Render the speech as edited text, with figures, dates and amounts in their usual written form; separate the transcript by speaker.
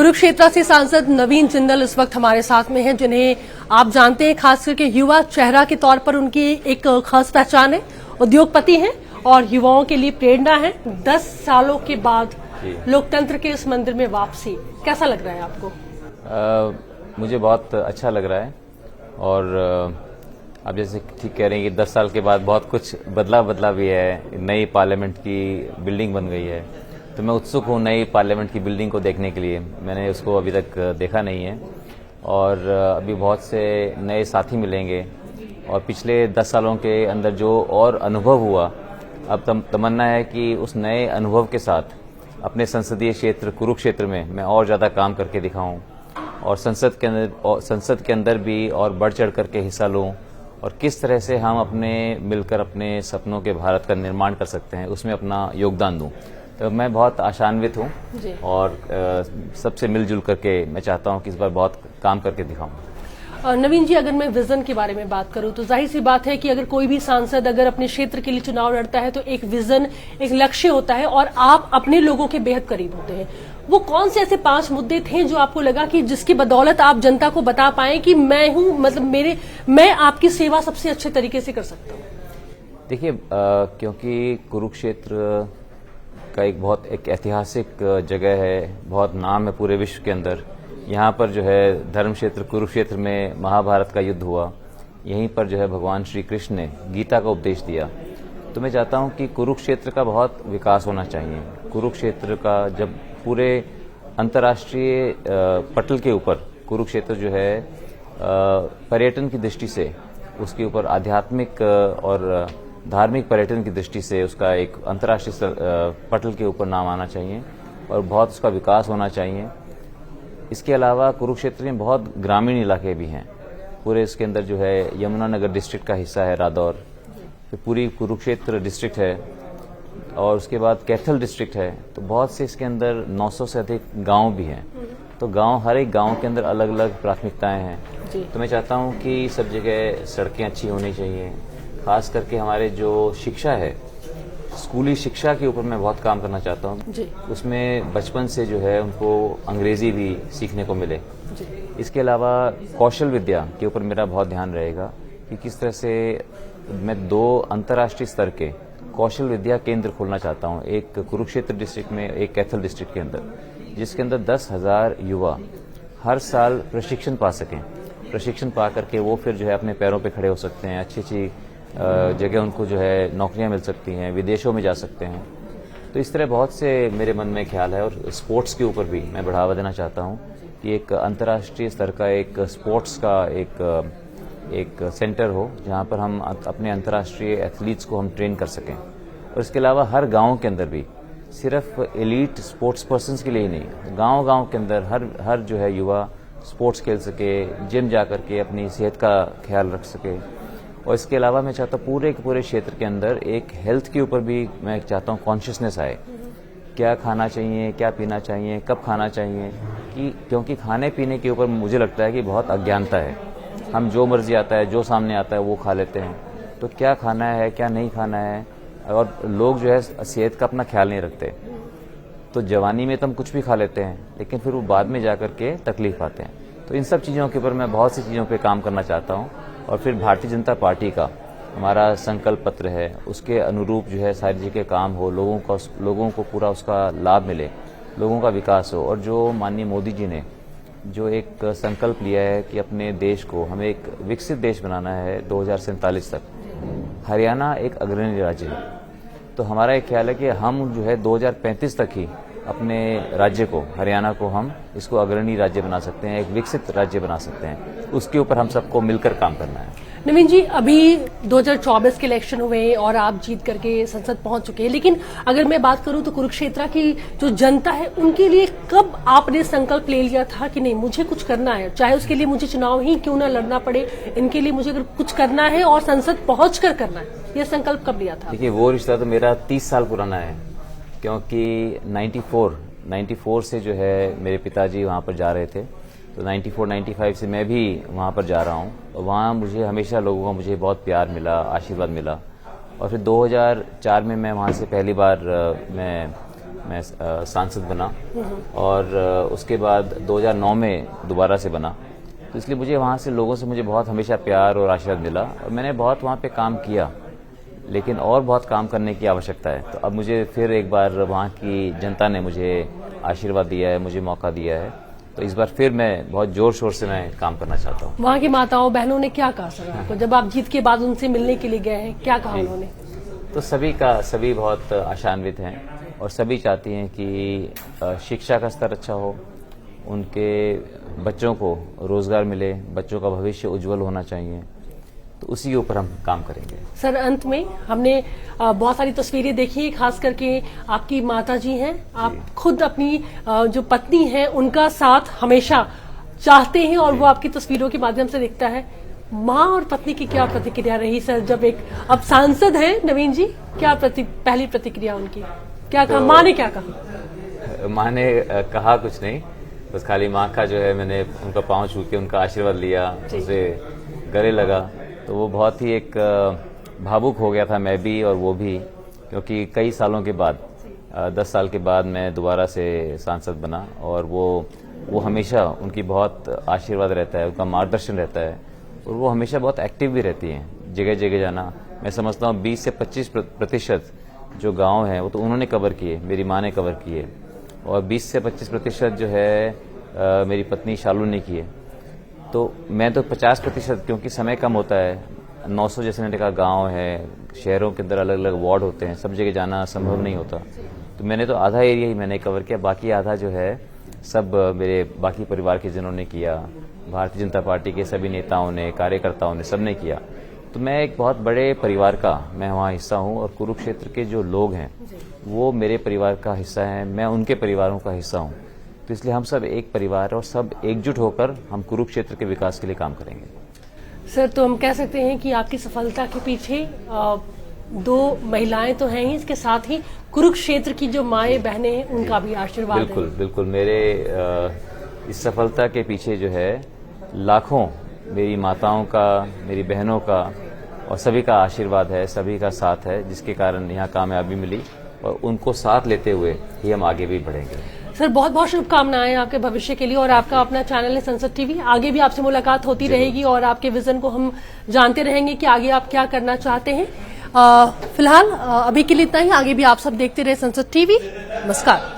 Speaker 1: कुरुक्षेत्र से सांसद नवीन जिंदल इस वक्त हमारे साथ में हैं, जिन्हें आप जानते हैं खास करके युवा चेहरा के तौर पर उनकी एक खास पहचान है। उद्योगपति हैं और युवाओं के लिए प्रेरणा है। 10 सालों के बाद लोकतंत्र के इस मंदिर में वापसी, कैसा लग रहा है आपको?
Speaker 2: मुझे बहुत अच्छा लग रहा है और आप जैसे ठीक कह रहे हैं कि 10 साल के बाद बहुत कुछ बदला भी है। नई पार्लियामेंट की बिल्डिंग बन गई है, तो मैं उत्सुक हूँ नई पार्लियामेंट की बिल्डिंग को देखने के लिए। मैंने उसको अभी तक देखा नहीं है और अभी बहुत से नए साथी मिलेंगे और पिछले 10 सालों के अंदर जो और अनुभव हुआ, अब तमन्ना है कि उस नए अनुभव के साथ अपने संसदीय क्षेत्र कुरुक्षेत्र में मैं और ज़्यादा काम करके दिखाऊं और संसद के अंदर भी और बढ़ चढ़ करके हिस्सा लूं और किस तरह से हम मिलकर अपने सपनों के भारत का निर्माण कर सकते हैं, उसमें अपना योगदान दूं। तो मैं बहुत आशान्वित हूं और सबसे मिलजुल करके मैं चाहता हूं कि इस बार बहुत काम करके दिखाऊं।
Speaker 1: नवीन जी, अगर मैं विजन के बारे में बात करूं तो जाहिर सी बात है कि अगर कोई भी सांसद अगर अपने क्षेत्र के लिए चुनाव लड़ता है तो एक विजन, एक लक्ष्य होता है और आप अपने लोगों के बेहद करीब होते हैं। वो कौन से ऐसे 5 मुद्दे थे जो आपको लगा कि जिसकी बदौलत आप जनता को बता पाए कि मैं हूं, मतलब मैं आपकी सेवा सबसे अच्छे तरीके से कर सकता हूं?
Speaker 2: देखिए, क्योंकि कुरुक्षेत्र का एक ऐतिहासिक जगह है, बहुत नाम है पूरे विश्व के अंदर। यहाँ पर जो है धर्म क्षेत्र कुरुक्षेत्र में महाभारत का युद्ध हुआ, यहीं पर जो है भगवान श्री कृष्ण ने गीता का उपदेश दिया। तो मैं चाहता हूँ कि कुरुक्षेत्र का बहुत विकास होना चाहिए। कुरुक्षेत्र का जब पूरे अंतर्राष्ट्रीय पटल के ऊपर कुरुक्षेत्र जो है पर्यटन की दृष्टि से, उसके ऊपर आध्यात्मिक और धार्मिक पर्यटन की दृष्टि से उसका एक अंतर्राष्ट्रीय पटल के ऊपर नाम आना चाहिए और बहुत उसका विकास होना चाहिए। इसके अलावा कुरुक्षेत्र में बहुत ग्रामीण इलाके भी हैं। पूरे इसके अंदर जो है यमुनानगर डिस्ट्रिक्ट का हिस्सा है रादौर, फिर पूरी कुरुक्षेत्र डिस्ट्रिक्ट है और उसके बाद कैथल डिस्ट्रिक्ट है। तो बहुत से इसके अंदर 900 से अधिक गांव भी हैं। तो हर एक गांव के अंदर अलग अलग प्राथमिकताएं हैं। तो मैं चाहता हूं कि सब जगह सड़कें अच्छी होनी चाहिए। खास करके हमारे जो शिक्षा है, स्कूली शिक्षा के ऊपर मैं बहुत काम करना चाहता हूँ। उसमें बचपन से जो है उनको अंग्रेजी भी सीखने को मिले। इसके अलावा कौशल विद्या के ऊपर मेरा बहुत ध्यान रहेगा कि किस तरह से मैं 2 अंतर्राष्ट्रीय स्तर के कौशल विद्या केंद्र खोलना चाहता हूँ, एक कुरुक्षेत्र डिस्ट्रिक्ट में, एक कैथल डिस्ट्रिक्ट के अंदर, जिसके अंदर 10,000 युवा हर साल प्रशिक्षण पा सकें। प्रशिक्षण पा करके वो फिर जो है अपने पैरों पर खड़े हो सकते हैं, अच्छी जगह उनको जो है नौकरियां मिल सकती हैं, विदेशों में जा सकते हैं। तो इस तरह बहुत से मेरे मन में ख्याल है और स्पोर्ट्स के ऊपर भी मैं बढ़ावा देना चाहता हूं कि एक अंतर्राष्ट्रीय स्तर का एक स्पोर्ट्स का एक सेंटर हो, जहां पर हम अपने अंतर्राष्ट्रीय एथलीट्स को हम ट्रेन कर सकें। और इसके अलावा हर गाँव के अंदर भी सिर्फ एलीट स्पोर्ट्स पर्सनस के लिए ही नहीं, गाँव के अंदर हर जो है युवा स्पोर्ट्स खेल सके, जिम जा करके अपनी सेहत का ख्याल रख सके। और इसके अलावा मैं चाहता हूँ पूरे क्षेत्र के अंदर एक हेल्थ के ऊपर भी मैं चाहता हूँ कॉन्शियसनेस आए। क्या खाना चाहिए, क्या पीना चाहिए, कब खाना चाहिए, क्योंकि खाने पीने के ऊपर मुझे लगता है कि बहुत अज्ञानता है। हम जो मर्जी आता है, जो सामने आता है वो खा लेते हैं। तो क्या खाना है, क्या नहीं खाना है, और लोग जो है सेहत का अपना ख्याल नहीं रखते। तो जवानी में तो हम कुछ भी खा लेते हैं, लेकिन फिर वो बाद में जाकर के तकलीफ आते हैं। तो इन सब चीज़ों के ऊपर मैं बहुत सी चीज़ों पर काम करना चाहता हूँ। और फिर भारतीय जनता पार्टी का हमारा संकल्प पत्र है, उसके अनुरूप जो है सारी चीज़ के काम हो, लोगों को पूरा उसका लाभ मिले, लोगों का विकास हो। और जो माननीय मोदी जी ने जो एक संकल्प लिया है कि अपने देश को हमें एक विकसित देश बनाना है 2047 तक, हरियाणा एक अग्रणी राज्य है। तो हमारा एक ख्याल है कि हम जो है 2035 तक ही अपने राज्य को, हरियाणा को, हम इसको अग्रणी राज्य बना सकते हैं, एक विकसित राज्य बना सकते हैं। उसके ऊपर हम सबको मिलकर काम करना है।
Speaker 1: नवीन जी, अभी 2024 के इलेक्शन हुए और आप जीत करके संसद पहुंच चुके हैं, लेकिन अगर मैं बात करूं तो कुरुक्षेत्र की जो जनता है उनके लिए कब आपने संकल्प ले लिया था कि नहीं, मुझे कुछ करना है, चाहे उसके लिए मुझे चुनाव ही क्यों ना लड़ना पड़े, इनके लिए मुझे अगर कुछ करना है और संसद पहुंचकर करना है, ये संकल्प कब लिया था?
Speaker 2: देखिए, वो रिश्ता तो मेरा 30 साल पुराना है, क्योंकि 94 से जो है मेरे पिताजी वहाँ पर जा रहे थे। तो 94-95 से मैं भी वहाँ पर जा रहा हूँ और वहाँ मुझे हमेशा लोगों का मुझे बहुत प्यार मिला, आशीर्वाद मिला। और फिर 2004 में मैं वहाँ से पहली बार मैं मैं सांसद बना और उसके बाद 2009 में दोबारा से बना। तो इसलिए मुझे वहाँ से लोगों से मुझे बहुत हमेशा प्यार और आशीर्वाद मिला और मैंने बहुत वहाँ पे काम किया, लेकिन और बहुत काम करने की आवश्यकता है। तो अब मुझे फिर एक बार वहाँ की जनता ने मुझे आशीर्वाद दिया है, मुझे मौका दिया है, तो इस बार फिर मैं बहुत जोर शोर से मैं काम करना चाहता हूँ।
Speaker 1: वहाँ की माताओं बहनों ने क्या कहा सर आपको जब आप जीत के बाद उनसे मिलने के लिए गए हैं, क्या कहा उन्होंने?
Speaker 2: तो सभी बहुत आशान्वित हैं और सभी चाहती हैं कि शिक्षा का स्तर अच्छा हो, उनके बच्चों को रोजगार मिले, बच्चों का भविष्य उज्जवल होना चाहिए, तो उसी के ऊपर हम काम करेंगे।
Speaker 1: सर अंत में हमने बहुत सारी तस्वीरें देखी, खास करके आपकी माता जी हैं, आप खुद अपनी जो पत्नी है उनका साथ हमेशा चाहते हैं और वो आपकी तस्वीरों के माध्यम से दिखता है। माँ और पत्नी की क्या प्रतिक्रिया रही सर जब एक अब सांसद हैं नवीन जी, क्या पहली प्रतिक्रिया उनकी क्या कहा? माँ ने क्या कहा?
Speaker 2: माँ ने कहा कुछ नहीं, बस खाली माँ का जो है मैंने उनका पाँव छू के उनका आशीर्वाद लिया, उसे गले लगा, तो वो बहुत ही एक भावुक हो गया था, मैं भी और वो भी, क्योंकि कई सालों के बाद 10 साल के बाद मैं दोबारा से सांसद बना और वो हमेशा उनकी बहुत आशीर्वाद रहता है, उनका मार्गदर्शन रहता है और वो हमेशा बहुत एक्टिव भी रहती हैं, जगह जगह जाना। मैं समझता हूँ 20 से 25% जो गांव हैं वो तो उन्होंने कवर किए, मेरी माँ ने कवर किए, और 20 से 25% जो है मेरी पत्नी शालू ने किए। तो मैं तो 50%, क्योंकि समय कम होता है, 900 जैसे मैंने कहा गाँव है, शहरों के अंदर अलग अलग वार्ड होते हैं, सब जगह जाना संभव नहीं होता, तो मैंने तो आधा एरिया ही मैंने कवर किया, बाकी आधा जो है सब मेरे बाकी परिवार के जनों ने किया, भारतीय जनता पार्टी के सभी नेताओं ने, कार्यकर्ताओं ने, सबने किया। तो मैं एक बहुत बड़े परिवार का मैं वहाँ हिस्सा हूँ और कुरुक्षेत्र के जो लोग हैं वो मेरे परिवार का हिस्सा हैं, मैं उनके परिवारों का हिस्सा हूँ, तो इसलिए हम सब एक परिवार और सब एकजुट होकर हम कुरुक्षेत्र के विकास के लिए काम करेंगे।
Speaker 1: सर तो हम कह सकते हैं कि आपकी सफलता के पीछे 2 महिलाएं तो हैं ही, इसके साथ ही कुरुक्षेत्र की जो माएं बहनें हैं उनका भी आशीर्वाद है।
Speaker 2: बिल्कुल बिल्कुल, मेरे इस सफलता के पीछे जो है लाखों मेरी माताओं का, मेरी बहनों का और सभी का आशीर्वाद है, सभी का साथ है, जिसके कारण यहाँ कामयाबी मिली और उनको साथ लेते हुए ही हम आगे भी बढ़ेंगे।
Speaker 1: सर बहुत बहुत शुभकामनाएं आपके भविष्य के लिए, और आपका अपना चैनल है संसद टीवी, आगे भी आपसे मुलाकात होती रहेगी और आपके विजन को हम जानते रहेंगे कि आगे आप क्या करना चाहते हैं। फिलहाल अभी के लिए इतना ही, आगे भी आप सब देखते रहे संसद टीवी। नमस्कार।